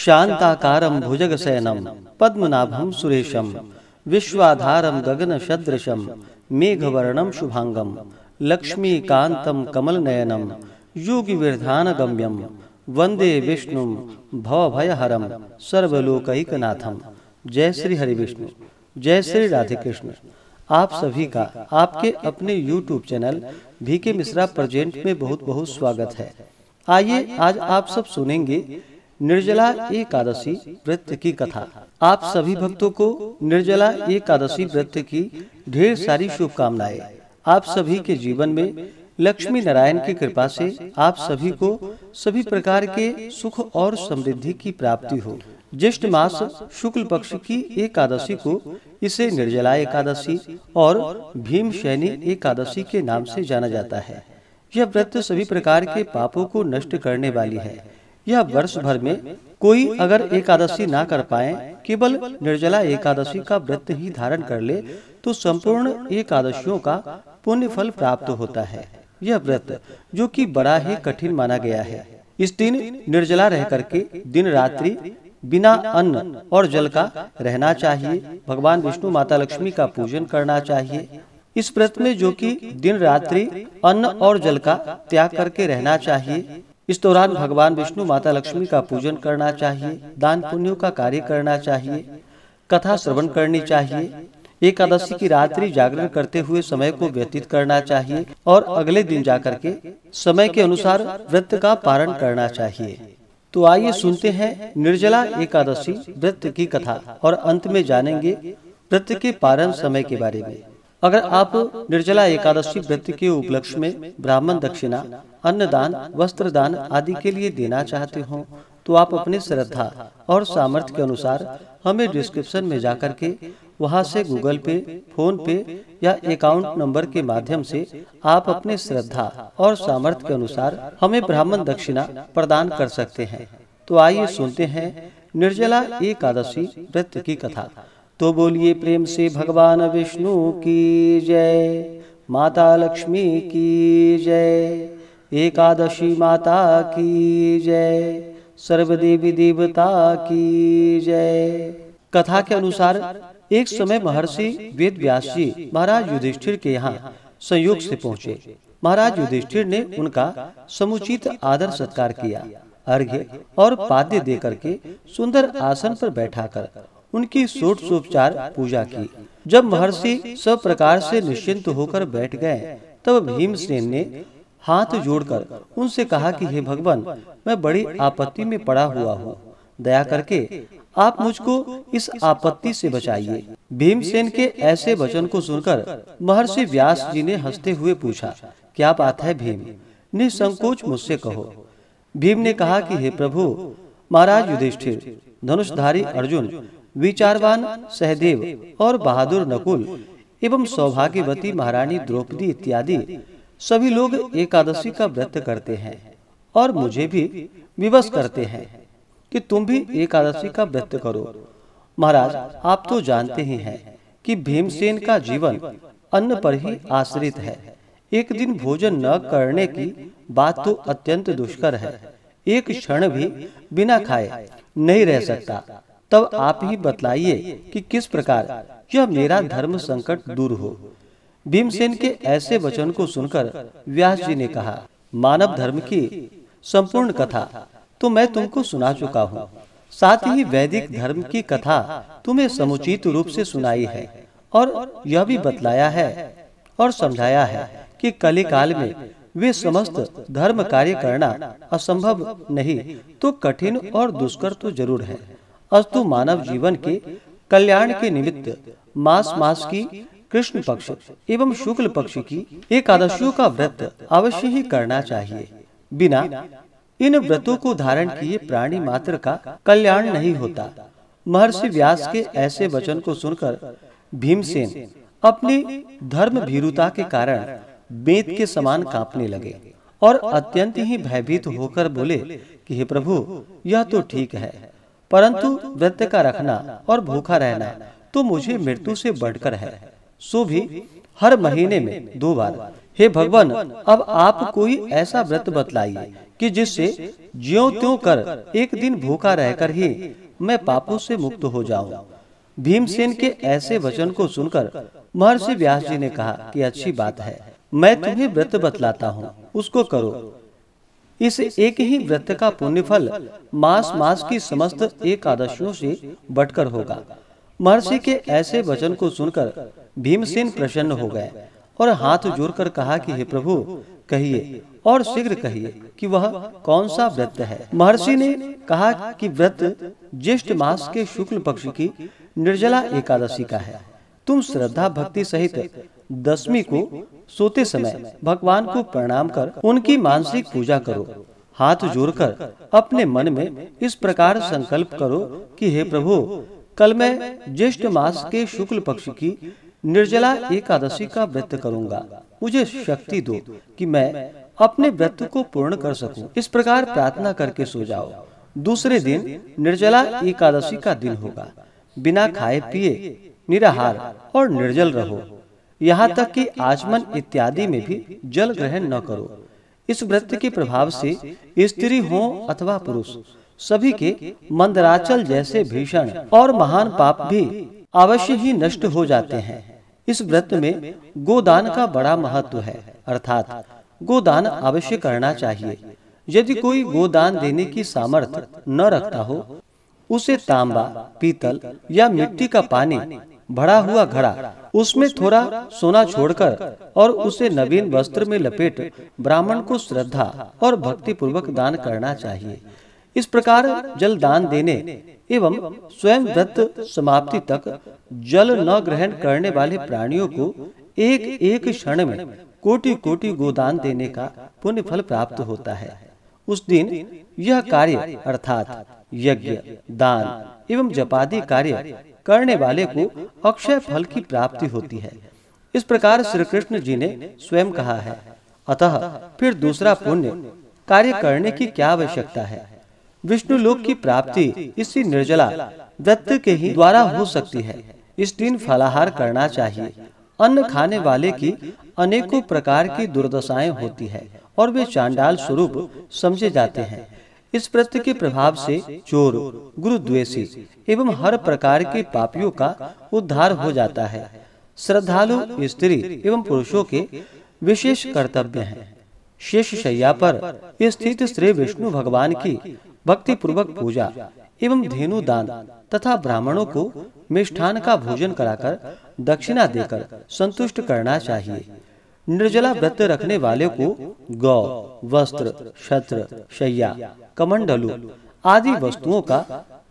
शांताकारं भुजगशयनं पद्मनाभं सुरेशं विश्वाधारं गगनसदृशं मेघवर्णं शुभांगं लक्ष्मीकान्तं कमलनयनं योगिविरधानगम्यं वंदे विष्णुं भवभयहरं सर्वलोकैकनाथं। जय श्री हरि विष्णु, जय श्री राधे कृष्ण। आप सभी का आपके अपने YouTube channel VK Mishra present में बहुत बहुत स्वागत है। आइए आज आप सब सुनेंगे निर्जला एकादशी व्रत की कथा। आप सभी भक्तों को निर्जला एकादशी व्रत की ढेर सारी शुभकामनाएं। आप सभी के जीवन में लक्ष्मी नारायण की कृपा से आप सभी को सभी प्रकार के सुख और समृद्धि की प्राप्ति हो। ज्येष्ठ मास शुक्ल पक्ष की एकादशी को इसे निर्जला एकादशी और भीमशैनी एकादशी के नाम से जाना जाता है। यह व्रत सभी प्रकार के पापों को नष्ट करने वाली है। यह वर्ष भर में कोई अगर एकादशी ना कर पाए, केवल निर्जला एकादशी का व्रत ही धारण कर ले तो संपूर्ण एकादशियों का पुण्य फल प्राप्त होता है। यह व्रत जो कि बड़ा ही कठिन माना गया है। इस दिन निर्जला रह करके दिन रात्रि बिना अन्न और जल का रहना चाहिए। भगवान विष्णु माता लक्ष्मी का पूजन करना चाहिए। इस व्रत में जो कि दिन रात्रि अन्न और जल का त्याग करके रहना चाहिए। इस दौरान भगवान विष्णु माता लक्ष्मी का पूजन करना चाहिए, दान पुण्यों का कार्य करना चाहिए, कथा श्रवण करनी चाहिए। एकादशी की रात्रि जागरण करते हुए समय को व्यतीत करना चाहिए और अगले दिन जाकर के समय के अनुसार व्रत का पारण करना चाहिए। तो आइए सुनते हैं निर्जला एकादशी व्रत की कथा और अंत में जानेंगे व्रत के पारण समय के बारे में। अगर आप निर्जला एकादशी व्रत के उपलक्ष्य में ब्राह्मण दक्षिणा, अन्नदान, वस्त्र दान आदि के लिए देना चाहते हो तो आप अपने श्रद्धा और सामर्थ्य के अनुसार हमें डिस्क्रिप्शन में जाकर के वहां से गूगल पे, फोन पे या अकाउंट नंबर के माध्यम से आप अपने श्रद्धा और सामर्थ्य के अनुसार हमें ब्राह्मण दक्षिणा प्रदान कर सकते हैं। तो आइए सुनते हैं निर्जला एकादशी व्रत की कथा। तो बोलिए प्रेम से भगवान विष्णु की जय, माता लक्ष्मी की जय, एकादशी माता की जय, सर्वदेवी देवता की जय। कथा के अनुसार एक समय महर्षि वेद व्यास जी महाराज युधिष्ठिर के यहाँ संयोग से पहुँचे। महाराज युधिष्ठिर ने उनका समुचित आदर सत्कार किया, अर्घ्य और पाद्य दे करके सुंदर आसन पर बैठाकर उनकी षोडशोपचार पूजा की। जब महर्षि सब प्रकार से निश्चिंत होकर बैठ गए, तब भीमसेन ने हाथ जोड़कर उनसे कहा कि हे भगवान, मैं बड़ी आपत्ति में पड़ा हुआ हूँ, दया करके आप मुझको इस आपत्ति से बचाइए। भीमसेन के ऐसे वचन को सुनकर महर्षि व्यास जी ने हंसते हुए पूछा, क्या बात है भीम, निसंकोच मुझसे कहो। भीम ने कहा कि हे प्रभु, महाराज युधिष्ठिर, धनुषधारी अर्जुन, विचारवान सहदेव और बहादुर नकुल एवं सौभाग्यवती महारानी द्रौपदी इत्यादि सभी लोग एकादशी का व्रत करते हैं और मुझे भी विवश करते हैं कि तुम भी एकादशी का व्रत करो। महाराज, आप तो जानते ही हैं कि भीमसेन का जीवन अन्न पर ही आश्रित है। एक दिन भोजन न करने की बात तो अत्यंत दुष्कर है। एक क्षण भी बिना खाए नहीं रह सकता। तब आप ही बतलाइए कि किस प्रकार यह मेरा धर्म संकट दूर हो। भीमसेन के ऐसे वचन को सुनकर व्यास जी ने कहा, मानव धर्म की संपूर्ण कथा तो मैं तुमको सुना चुका हूँ, साथ ही वैदिक धर्म की कथा तुम्हें समुचित रूप से सुनाई है और यह भी बतलाया है और समझाया है कि कली काल में वे समस्त धर्म कार्य करना असंभव नहीं तो कठिन और दुष्कर तो जरूर है। अस्तु मानव जीवन के कल्याण के निमित्त मास मास की कृष्ण पक्ष एवं शुक्ल पक्ष की एकादशियों का व्रत अवश्य ही करना चाहिए। बिना इन व्रतों को धारण किए प्राणी मात्र का कल्याण नहीं होता। महर्षि व्यास के ऐसे वचन को सुनकर भीमसेन अपनी धर्म भीरुता के कारण बेत के समान कांपने लगे और अत्यंत ही भयभीत होकर बोले कि हे प्रभु, यह तो ठीक है, परंतु व्रत का रखना और भूखा रहना तो मुझे मृत्यु से बढ़कर है, सो भी हर महीने में 2 बार। हे भगवान, अब आप कोई ऐसा व्रत बतलाइए कि जिससे ज्यों त्यों कर एक दिन भूखा रहकर ही मैं पापों से मुक्त हो जाऊं। भीमसेन के ऐसे वचन को सुनकर महर्षि व्यास जी ने कहा कि अच्छी बात है, मैं तुम्हें व्रत बतलाता हूँ, उसको करो। इस एक ही व्रत का पुण्य फल मास मास की समस्त एकादशियों से बढ़कर होगा। महर्षि के ऐसे वचन को सुनकर भीमसेन प्रसन्न हो गए और हाथ जोड़कर कहा कि हे प्रभु, कहिए और शीघ्र कहिए कि वह कौन सा व्रत है। महर्षि ने कहा कि व्रत ज्येष्ठ मास के शुक्ल पक्ष की निर्जला एकादशी का है। तुम श्रद्धा भक्ति सहित दशमी को सोते समय भगवान को प्रणाम कर उनकी मानसिक पूजा करो। हाथ जोड़कर अपने मन में इस प्रकार संकल्प करो कि हे प्रभु, कल मैं ज्येष्ठ मास के शुक्ल पक्ष की निर्जला एकादशी का व्रत करूंगा। मुझे शक्ति दो कि मैं अपने व्रत को पूर्ण कर सकूं। इस प्रकार प्रार्थना करके सो जाओ। दूसरे दिन निर्जला एकादशी का दिन होगा। बिना खाए पिए निराहार और निर्जल रहो, यहाँ तक कि आचमन इत्यादि में भी जल ग्रहण न करो। इस व्रत के प्रभाव से स्त्री हो अथवा पुरुष, सभी के मंदराचल जैसे भीषण और महान पाप भी अवश्य ही नष्ट हो जाते हैं। इस व्रत में गोदान का बड़ा महत्व है, अर्थात गोदान अवश्य करना चाहिए। यदि कोई गोदान देने की सामर्थ्य न रखता हो, उसे तांबा, पीतल या मिट्टी का पानी भरा हुआ घड़ा, उसमें थोड़ा सोना छोड़कर और उसे नवीन वस्त्र में लपेट ब्राह्मण को श्रद्धा और भक्ति पूर्वक दान करना चाहिए। इस प्रकार जल दान देने एवं स्वयं व्रत समाप्ति तक जल न ग्रहण करने वाले प्राणियों को एक एक क्षण में कोटि कोटि गोदान देने का पुण्य फल प्राप्त होता है। उस दिन यह कार्य अर्थात यज्ञ, दान एवं जपादि कार्य करने वाले को अक्षय फल की प्राप्ति होती है। इस प्रकार श्री कृष्ण जी ने स्वयं कहा है। अतः फिर दूसरा पुण्य कार्य करने की क्या आवश्यकता है। विष्णु लोक की प्राप्ति इसी निर्जला व्रत के ही द्वारा हो सकती है। इस दिन फलाहार करना चाहिए। अन्न खाने वाले की अनेकों प्रकार की दुर्दशाएं होती है और वे चांडाल स्वरूप समझे जाते हैं। इस व्रत के प्रभाव से चोर, गुरुद्वेषी एवं हर प्रकार के पापियों का उद्धार हो जाता है। श्रद्धालु स्त्री एवं पुरुषों के विशेष कर्तव्य हैं। शेष शैया पर स्थित श्री विष्णु भगवान की भक्ति पूर्वक पूजा एवं धेनु दान तथा ब्राह्मणों को मिष्ठान का भोजन कराकर दक्षिणा देकर संतुष्ट करना चाहिए। निर्जला व्रत रखने वाले को गौ, वस्त्र, छत्र, शैया, कमंडलू आदि वस्तुओं का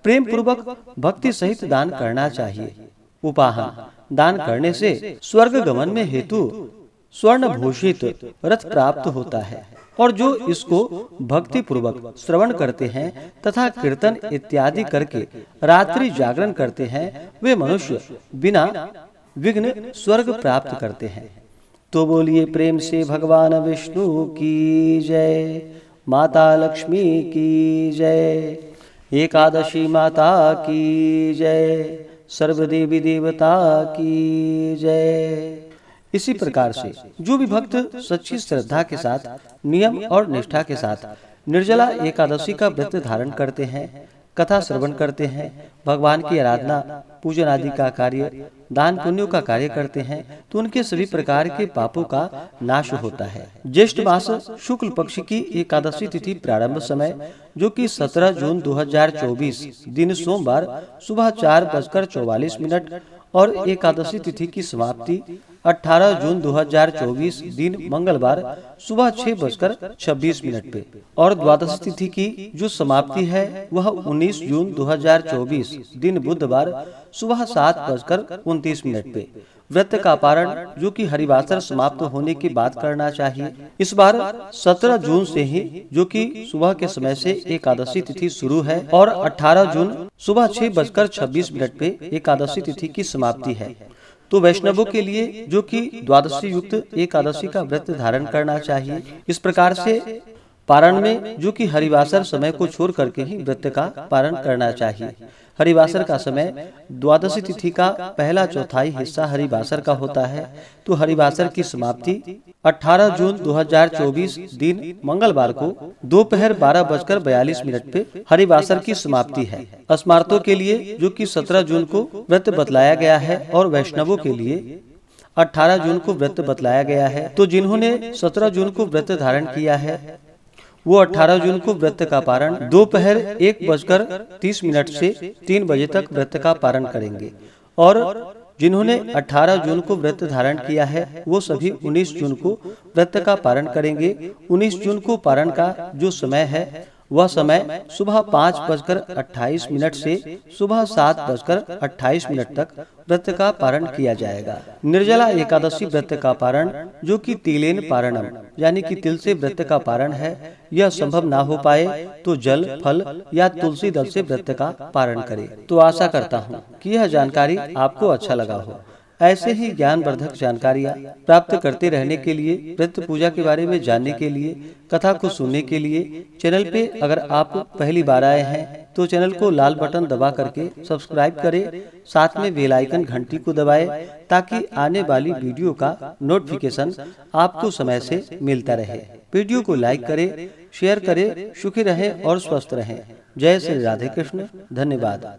प्रेम पूर्वक भक्ति सहित दान करना चाहिए। उपाहन दान करने से स्वर्ग गमन में हेतु स्वर्ण भूषित रथ प्राप्त होता है और जो इसको भक्ति पूर्वक श्रवण करते हैं तथा कीर्तन इत्यादि करके रात्रि जागरण करते हैं, वे मनुष्य बिना विघ्न स्वर्ग प्राप्त करते हैं। तो बोलिए प्रेम से भगवान विष्णु की जय, माता लक्ष्मी की जय, एकादशी माता की जय, सर्वदेवी देवता की जय। इसी प्रकार से जो भी भक्त सच्ची श्रद्धा के साथ, नियम और निष्ठा के साथ निर्जला एकादशी का व्रत धारण करते हैं, कथा श्रवण करते हैं, भगवान की आराधना, पूजन आदि का कार्य, दान पुण्यों का कार्य करते हैं, तो उनके सभी प्रकार के पापों का नाश होता है। ज्येष्ठ मास शुक्ल पक्ष की एकादशी तिथि प्रारंभ समय जो कि 17 जून 2024 दिन सोमवार सुबह 4:44 और एकादशी तिथि की समाप्ति 18 जून 2024 दिन मंगलवार सुबह 6:26 पे और द्वादशी तिथि की जो समाप्ति है वह 19 जून 2024 दिन बुधवार सुबह 7:29 पे। व्रत का पारण जो कि हरिवासर समाप्त होने के बाद करना चाहिए। इस बार 17 जून से ही जो कि सुबह के समय से एकादशी तिथि शुरू है और 18 जून सुबह 6:26 पे एकादशी तिथि की समाप्ति है। तो वैष्णवों के लिए जो कि द्वादशी युक्त एकादशी का व्रत धारण करना चाहिए। इस प्रकार से पारण में जो कि हरिवासर समय को छोड़ करके ही व्रत का पारण करना चाहिए। हरिवासर का समय द्वादशी तिथि का पहला चौथाई हिस्सा हरिवासर का होता है। तो हरिवासर की समाप्ति 18 जून 2024 दिन मंगलवार को दोपहर 12:42 पे हरिवासर की समाप्ति है। स्मार्तों के लिए जो कि 17 जून को व्रत बतलाया गया है और वैष्णवों के लिए 18 जून को व्रत बतलाया गया है। तो जिन्होंने 17 जून को व्रत धारण किया है वो 18 जून को व्रत का पारण दोपहर 1:30 से 3 बजे तक व्रत का पारण करेंगे और जिन्होंने 18 जून को व्रत धारण किया है वो सभी 19 जून को व्रत का पारण करेंगे। 19 जून को पारण का जो समय है वह समय सुबह 5:28 से सुबह 7:28 तक व्रत का पारण किया जाएगा। निर्जला एकादशी व्रत का पारण जो कि तिलेन पारणम यानी कि तिल से व्रत का पारण है, यह संभव ना हो पाए तो जल फल या तुलसी दल से व्रत का पारण करे। तो आशा करता हूँ कि यह जानकारी आपको अच्छा लगा हो। ऐसे ही ज्ञानवर्धक जानकारियाँ प्राप्त करते रहने के लिए, व्रत पूजा के बारे में जानने के लिए, कथा को सुनने के लिए चैनल पे अगर आप पहली बार आए हैं तो चैनल को लाल बटन दबा करके सब्सक्राइब करें, साथ में बेल आइकन घंटी को दबाएं ताकि आने वाली वीडियो का नोटिफिकेशन आपको समय से मिलता रहे। वीडियो को लाइक करें, शेयर करें। सुखी रहें और स्वस्थ रहें। जय श्री राधे कृष्ण। धन्यवाद।